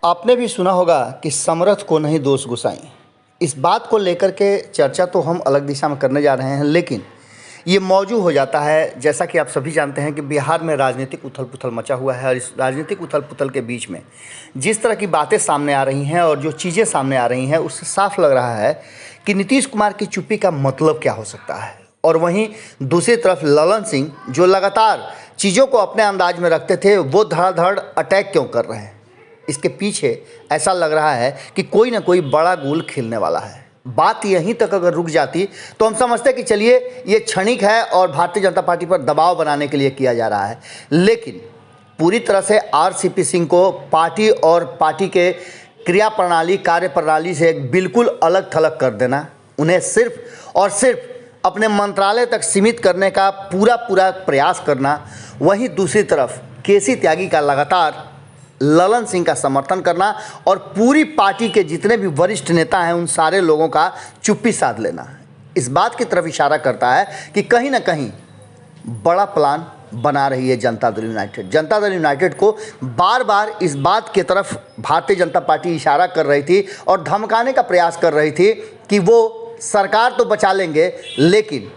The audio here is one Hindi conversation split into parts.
आपने भी सुना होगा कि समर्थ को नहीं दोष गुसाई। इस बात को लेकर के चर्चा तो हम अलग दिशा में करने जा रहे हैं, लेकिन ये मौजू हो जाता है। जैसा कि आप सभी जानते हैं कि बिहार में राजनीतिक उथल पुथल मचा हुआ है और इस राजनीतिक उथल पुथल के बीच में जिस तरह की बातें सामने आ रही हैं और जो चीज़ें सामने आ रही हैं, उससे साफ लग रहा है कि नीतीश कुमार की चुप्पी का मतलब क्या हो सकता है। और वहीं दूसरी तरफ ललन सिंह, जो लगातार चीज़ों को अपने अंदाज में रखते थे, वो धड़ाधड़ अटैक क्यों कर रहे हैं। इसके पीछे ऐसा लग रहा है कि कोई ना कोई बड़ा गोल खेलने वाला है। बात यहीं तक अगर रुक जाती तो हम समझते कि चलिए ये क्षणिक है और भारतीय जनता पार्टी पर दबाव बनाने के लिए किया जा रहा है, लेकिन पूरी तरह से आरसीपी सिंह को पार्टी और पार्टी के क्रिया प्रणाली, कार्य प्रणाली से बिल्कुल अलग थलग कर देना, उन्हें सिर्फ और सिर्फ अपने मंत्रालय तक सीमित करने का पूरा प्रयास करना। वहीं दूसरी तरफ केसी त्यागी का लगातार ललन सिंह का समर्थन करना और पूरी पार्टी के जितने भी वरिष्ठ नेता हैं उन सारे लोगों का चुप्पी साध लेना, इस बात की तरफ इशारा करता है कि कहीं ना कहीं बड़ा प्लान बना रही है जनता दल यूनाइटेड। जनता दल यूनाइटेड को बार बार इस बात की तरफ भारतीय जनता पार्टी इशारा कर रही थी और धमकाने का प्रयास कर रही थी कि वो सरकार तो बचा लेंगे, लेकिन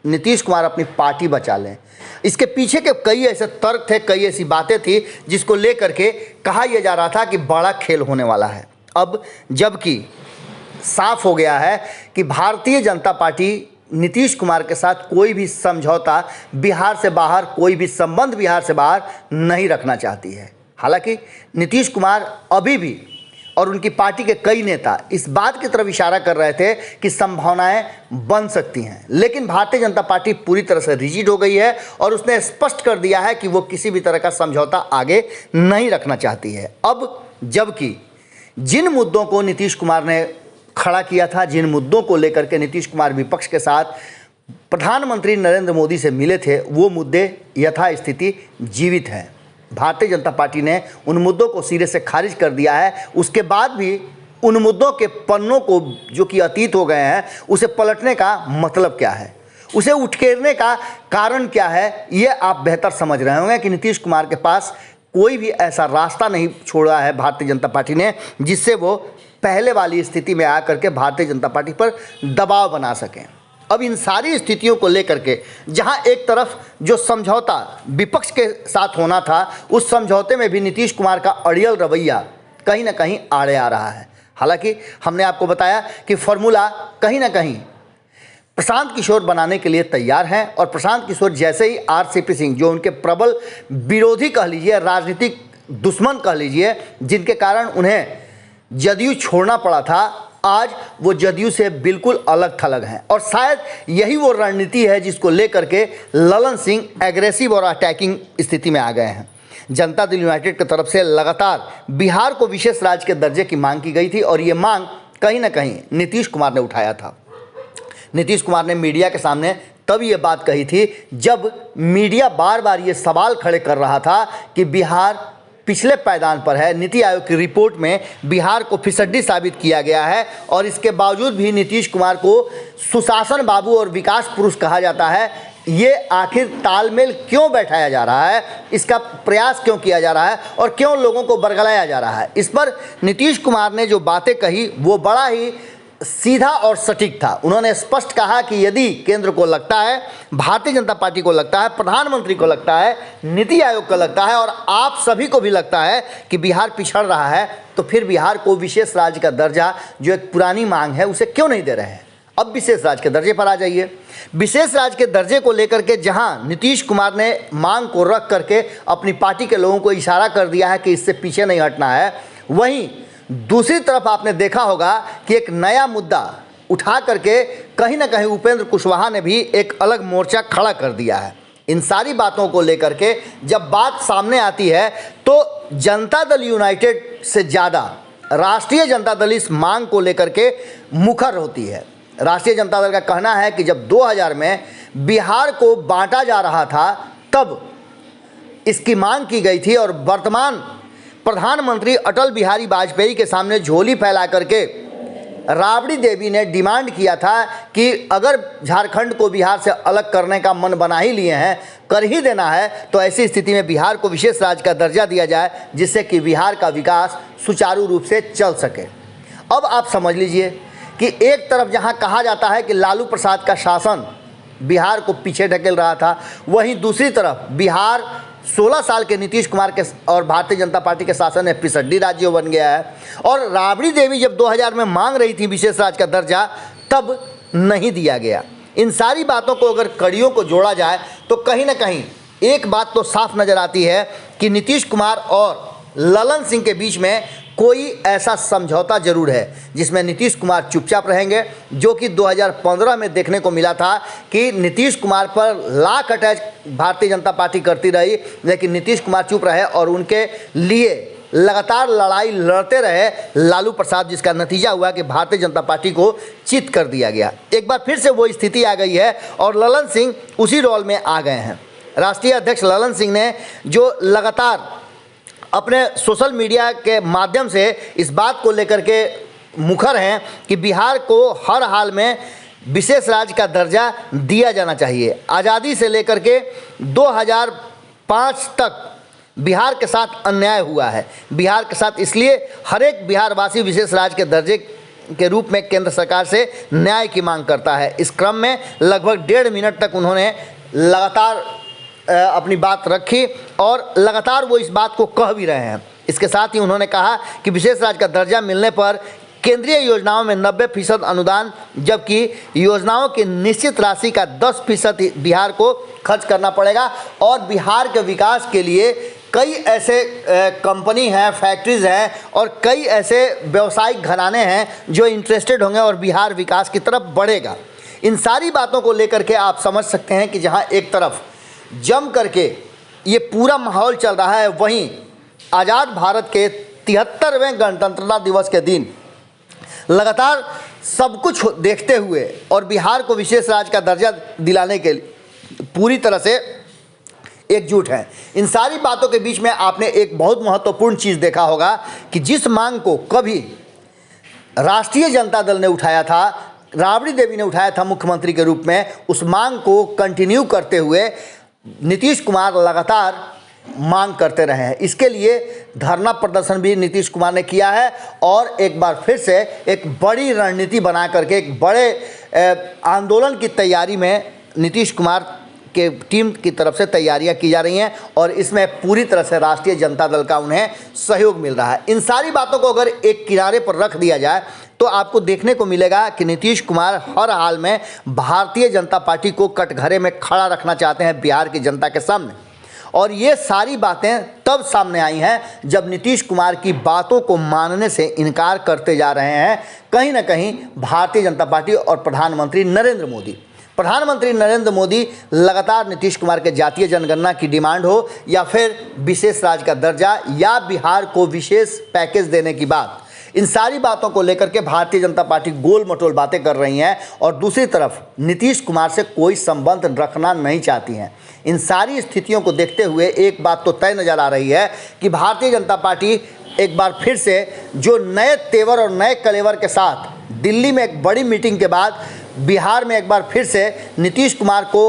नीतीश कुमार अपनी पार्टी बचा लें। इसके पीछे के कई ऐसे तर्क थे, कई ऐसी बातें थी जिसको लेकर के कहा यह जा रहा था कि बड़ा खेल होने वाला है। अब जबकि साफ हो गया है कि भारतीय जनता पार्टी नीतीश कुमार के साथ कोई भी समझौता बिहार से बाहर, कोई भी संबंध बिहार से बाहर नहीं रखना चाहती है। हालांकि नीतीश कुमार अभी भी और उनकी पार्टी के कई नेता इस बात की तरफ इशारा कर रहे थे कि संभावनाएं बन सकती हैं, लेकिन भारतीय जनता पार्टी पूरी तरह से रिजिड हो गई है और उसने स्पष्ट कर दिया है कि वो किसी भी तरह का समझौता आगे नहीं रखना चाहती है। अब जबकि जिन मुद्दों को नीतीश कुमार ने खड़ा किया था, जिन मुद्दों को लेकर के नीतीश कुमार विपक्ष के साथ प्रधानमंत्री नरेंद्र मोदी से मिले थे, वो मुद्दे यथास्थिति जीवित हैं। भारतीय जनता पार्टी ने उन मुद्दों को सिरे से खारिज कर दिया है। उसके बाद भी उन मुद्दों के पन्नों को, जो कि अतीत हो गए हैं, उसे पलटने का मतलब क्या है, उसे उठकेरने का कारण क्या है, ये आप बेहतर समझ रहे होंगे कि नीतीश कुमार के पास कोई भी ऐसा रास्ता नहीं छोड़ा है भारतीय जनता पार्टी ने जिससे वो पहले वाली स्थिति में आकर के भारतीय जनता पार्टी पर दबाव बना सकें। अब इन सारी स्थितियों को लेकर के जहां एक तरफ जो समझौता विपक्ष के साथ होना था, उस समझौते में भी नीतीश कुमार का अड़ियल रवैया कहीं ना कहीं आड़े आ रहा है। हालांकि हमने आपको बताया कि फॉर्मूला कहीं ना कहीं प्रशांत किशोर बनाने के लिए तैयार हैं और प्रशांत किशोर जैसे ही आरसीपी सिंह, जो उनके प्रबल विरोधी कह लीजिए, राजनीतिक दुश्मन कह लीजिए, जिनके कारण उन्हें जदयू छोड़ना पड़ा था, आज वो जदयू से बिल्कुल अलग थलग हैं। और शायद यही वो रणनीति है जिसको लेकर के ललन सिंह एग्रेसिव और अटैकिंग स्थिति में आ गए हैं। जनता दल यूनाइटेड की तरफ से लगातार बिहार को विशेष राज्य के दर्जे की मांग की गई थी और ये मांग कहीं ना कहीं नीतीश कुमार ने उठाया था। नीतीश कुमार ने मीडिया के सामने तब ये बात कही थी जब मीडिया बार बार ये सवाल खड़े कर रहा था कि बिहार पिछले पायदान पर है। नीति आयोग की रिपोर्ट में बिहार को फिसड्डी साबित किया गया है और इसके बावजूद भी नीतीश कुमार को सुशासन बाबू और विकास पुरुष कहा जाता है। ये आखिर तालमेल क्यों बैठाया जा रहा है, इसका प्रयास क्यों किया जा रहा है और क्यों लोगों को बरगलाया जा रहा है। इस पर नीतीश कुमार ने जो बातें कही वो बड़ा ही सीधा और सटीक था। उन्होंने स्पष्ट कहा कि यदि केंद्र को लगता है, भारतीय जनता पार्टी को लगता है, प्रधानमंत्री को लगता है, नीति आयोग को लगता है और आप सभी को भी लगता है कि बिहार पिछड़ रहा है, तो फिर बिहार को विशेष राज्य का दर्जा, जो एक पुरानी मांग है, उसे क्यों नहीं दे रहे हैं। अब विशेष राज्य के दर्जे पर आ जाइए। विशेष राज्य के दर्जे को लेकर के जहां नीतीश कुमार ने मांग को रख करके अपनी पार्टी के लोगों को इशारा कर दिया है कि इससे पीछे नहीं हटना है, वहीं दूसरी तरफ आपने देखा होगा कि एक नया मुद्दा उठा करके कहीं ना कहीं उपेंद्र कुशवाहा ने भी एक अलग मोर्चा खड़ा कर दिया है। इन सारी बातों को लेकर के जब बात सामने आती है तो जनता दल यूनाइटेड से ज़्यादा राष्ट्रीय जनता दल इस मांग को लेकर के मुखर होती है। राष्ट्रीय जनता दल का कहना है कि जब 2000 में बिहार को बांटा जा रहा था तब इसकी मांग की गई थी और वर्तमान प्रधानमंत्री अटल बिहारी वाजपेयी के सामने झोली फैला करके राबड़ी देवी ने डिमांड किया था कि अगर झारखंड को बिहार से अलग करने का मन बना ही लिए हैं, कर ही देना है, तो ऐसी स्थिति में बिहार को विशेष राज्य का दर्जा दिया जाए जिससे कि बिहार का विकास सुचारू रूप से चल सके। अब आप समझ लीजिए कि एक तरफ जहां कहा जाता है कि लालू प्रसाद का शासन बिहार को पीछे ढकेल रहा था, वहीं दूसरी तरफ बिहार 16 साल के नीतीश कुमार के और भारतीय जनता पार्टी के शासन में पिछड़ी राज्य बन गया है। और राबड़ी देवी जब 2000 में मांग रही थी विशेष राज्य का दर्जा, तब नहीं दिया गया। इन सारी बातों को अगर कड़ियों को जोड़ा जाए तो कहीं ना कहीं एक बात तो साफ नज़र आती है कि नीतीश कुमार और ललन सिंह के बीच में कोई ऐसा समझौता जरूर है जिसमें नीतीश कुमार चुपचाप रहेंगे, जो कि 2015 में देखने को मिला था कि नीतीश कुमार पर लाख अटैच भारतीय जनता पार्टी करती रही, लेकिन नीतीश कुमार चुप रहे और उनके लिए लगातार लड़ाई लड़ते रहे लालू प्रसाद, जिसका नतीजा हुआ कि भारतीय जनता पार्टी को चित कर दिया गया। एक बार फिर से वो स्थिति आ गई है और ललन सिंह उसी रोल में आ गए हैं। राष्ट्रीय अध्यक्ष ललन सिंह ने जो लगातार अपने सोशल मीडिया के माध्यम से इस बात को लेकर के मुखर हैं कि बिहार को हर हाल में विशेष राज्य का दर्जा दिया जाना चाहिए। आज़ादी से लेकर के 2005 तक बिहार के साथ अन्याय हुआ है। बिहार के साथ इसलिए हर एक बिहारवासी विशेष राज्य के दर्जे के रूप में केंद्र सरकार से न्याय की मांग करता है। इस क्रम में लगभग 1.5 मिनट तक उन्होंने लगातार अपनी बात रखी और लगातार वो इस बात को कह भी रहे हैं। इसके साथ ही उन्होंने कहा कि विशेष राज्य का दर्जा मिलने पर केंद्रीय योजनाओं में 90% अनुदान, जबकि योजनाओं की निश्चित राशि का 10% बिहार को खर्च करना पड़ेगा और बिहार के विकास के लिए कई ऐसे कंपनी हैं, फैक्ट्रीज़ हैं और कई ऐसे व्यवसायिक घराने हैं जो इंटरेस्टेड होंगे और बिहार विकास की तरफ बढ़ेगा। इन सारी बातों को लेकर के आप समझ सकते हैं कि जहां एक तरफ जम करके ये पूरा माहौल चल रहा है, वहीं आज़ाद भारत के 73वें गणतंत्रता दिवस के दिन लगातार सब कुछ देखते हुए और बिहार को विशेष राज्य का दर्जा दिलाने के लिए पूरी तरह से एकजुट हैं। इन सारी बातों के बीच में आपने एक बहुत महत्वपूर्ण चीज़ देखा होगा कि जिस मांग को कभी राष्ट्रीय जनता दल ने उठाया था, राबड़ी देवी ने उठाया था मुख्यमंत्री के रूप में, उस मांग को कंटिन्यू करते हुए नीतीश कुमार लगातार मांग करते रहे हैं। इसके लिए धरना प्रदर्शन भी नीतीश कुमार ने किया है और एक बार फिर से एक बड़ी रणनीति बना करके एक बड़े आंदोलन की तैयारी में नीतीश कुमार के टीम की तरफ से तैयारियां की जा रही हैं और इसमें पूरी तरह से राष्ट्रीय जनता दल का उन्हें सहयोग मिल रहा है। इन सारी बातों को अगर एक किनारे पर रख दिया जाए तो आपको देखने को मिलेगा कि नीतीश कुमार हर हाल में भारतीय जनता पार्टी को कटघरे में खड़ा रखना चाहते हैं बिहार की जनता के सामने। और ये सारी बातें तब सामने आई हैं जब नीतीश कुमार की बातों को मानने से इनकार करते जा रहे हैं कहीं ना कहीं भारतीय जनता पार्टी और प्रधानमंत्री नरेंद्र मोदी। प्रधानमंत्री नरेंद्र मोदी लगातार नीतीश कुमार के जातीय जनगणना की डिमांड हो या फिर विशेष राज्य का दर्जा या बिहार को विशेष पैकेज देने की बात, इन सारी बातों को लेकर के भारतीय जनता पार्टी गोल मटोल बातें कर रही हैं और दूसरी तरफ नीतीश कुमार से कोई संबंध रखना नहीं चाहती हैं। इन सारी स्थितियों को देखते हुए एक बात तो तय नज़र आ रही है कि भारतीय जनता पार्टी एक बार फिर से जो नए तेवर और नए कलेवर के साथ दिल्ली में एक बड़ी मीटिंग के बाद बिहार में एक बार फिर से नीतीश कुमार को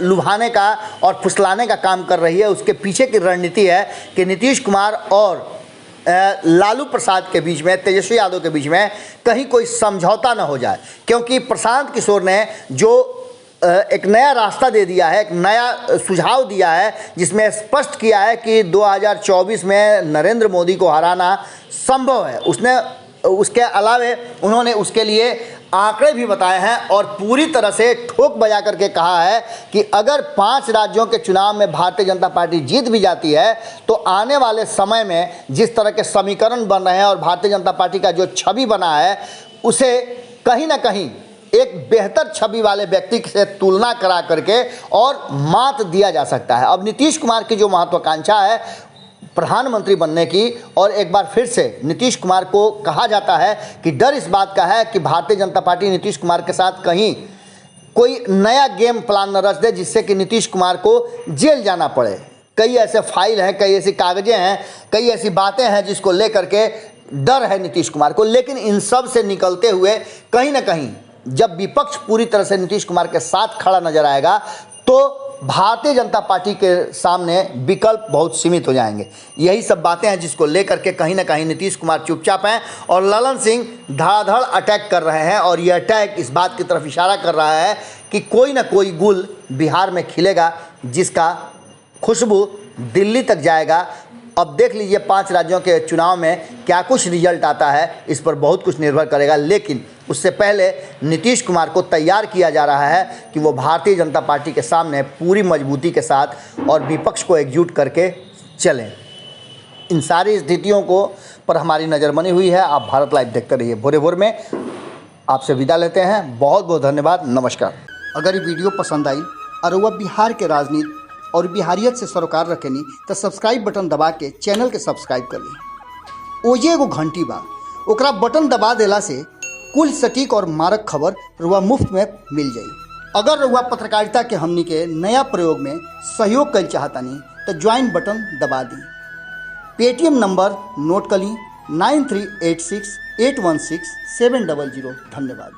लुभाने का और फुसलाने का काम कर रही है। उसके पीछे की रणनीति है कि नीतीश कुमार और लालू प्रसाद के बीच में, तेजस्वी यादव के बीच में कहीं कोई समझौता न हो जाए, क्योंकि प्रशांत किशोर ने जो एक नया रास्ता दे दिया है, एक नया सुझाव दिया है जिसमें स्पष्ट किया है कि 2024 में नरेंद्र मोदी को हराना संभव है। उसके अलावे उन्होंने उसके लिए आंकड़े भी बताए हैं और पूरी तरह से ठोक बजा करके कहा है कि अगर 5 राज्यों के चुनाव में भारतीय जनता पार्टी जीत भी जाती है तो आने वाले समय में जिस तरह के समीकरण बन रहे हैं और भारतीय जनता पार्टी का जो छवि बना है उसे कहीं ना कहीं एक बेहतर छवि वाले व्यक्ति से तुलना करा करके और मात दिया जा सकता है। अब नीतीश कुमार की जो महत्वाकांक्षा है प्रधानमंत्री बनने की, और एक बार फिर से नीतीश कुमार को कहा जाता है कि डर इस बात का है कि भारतीय जनता पार्टी नीतीश कुमार के साथ कहीं कोई नया गेम प्लान न रच दे जिससे कि नीतीश कुमार को जेल जाना पड़े। कई ऐसे फाइल हैं, कई ऐसी कागजें हैं, कई ऐसी बातें हैं जिसको लेकर के डर है नीतीश कुमार को। लेकिन इन सब से निकलते हुए कहीं ना कहीं जब विपक्ष पूरी तरह से नीतीश कुमार के साथ खड़ा नजर आएगा तो भारतीय जनता पार्टी के सामने विकल्प बहुत सीमित हो जाएंगे। यही सब बातें हैं जिसको लेकर के कहीं ना कहीं नीतीश कुमार चुपचाप हैं और ललन सिंह धड़ाधड़ अटैक कर रहे हैं। और ये अटैक इस बात की तरफ इशारा कर रहा है कि कोई ना कोई गुल बिहार में खिलेगा जिसका खुशबू दिल्ली तक जाएगा। अब देख लीजिए 5 राज्यों के चुनाव में क्या कुछ रिजल्ट आता है, इस पर बहुत कुछ निर्भर करेगा। लेकिन उससे पहले नीतीश कुमार को तैयार किया जा रहा है कि वो भारतीय जनता पार्टी के सामने पूरी मजबूती के साथ और विपक्ष को एकजुट करके चलें। इन सारी स्थितियों को पर हमारी नज़र बनी हुई है। आप भारत लाइव देखते रहिए। भोरे भोर में आपसे विदा लेते हैं। बहुत बहुत धन्यवाद। नमस्कार। अगर ये वीडियो पसंद आई और वह बिहार के राजनीति और बिहारियत से सरोकार रखेनी तो सब्सक्राइब बटन दबा के चैनल के सब्सक्राइब कर ली। ओजे एगो घंटी बा, ओकरा बटन दबा देला से कुल सटीक और मारक खबर रुआ मुफ्त में मिल जाई। अगर रुआ पत्रकारिता के हमनी के नया प्रयोग में सहयोग कर चाहतानी तो ज्वाइन बटन दबा दी। पेटीएम नंबर नोट कर ली 9386816700। धन्यवाद।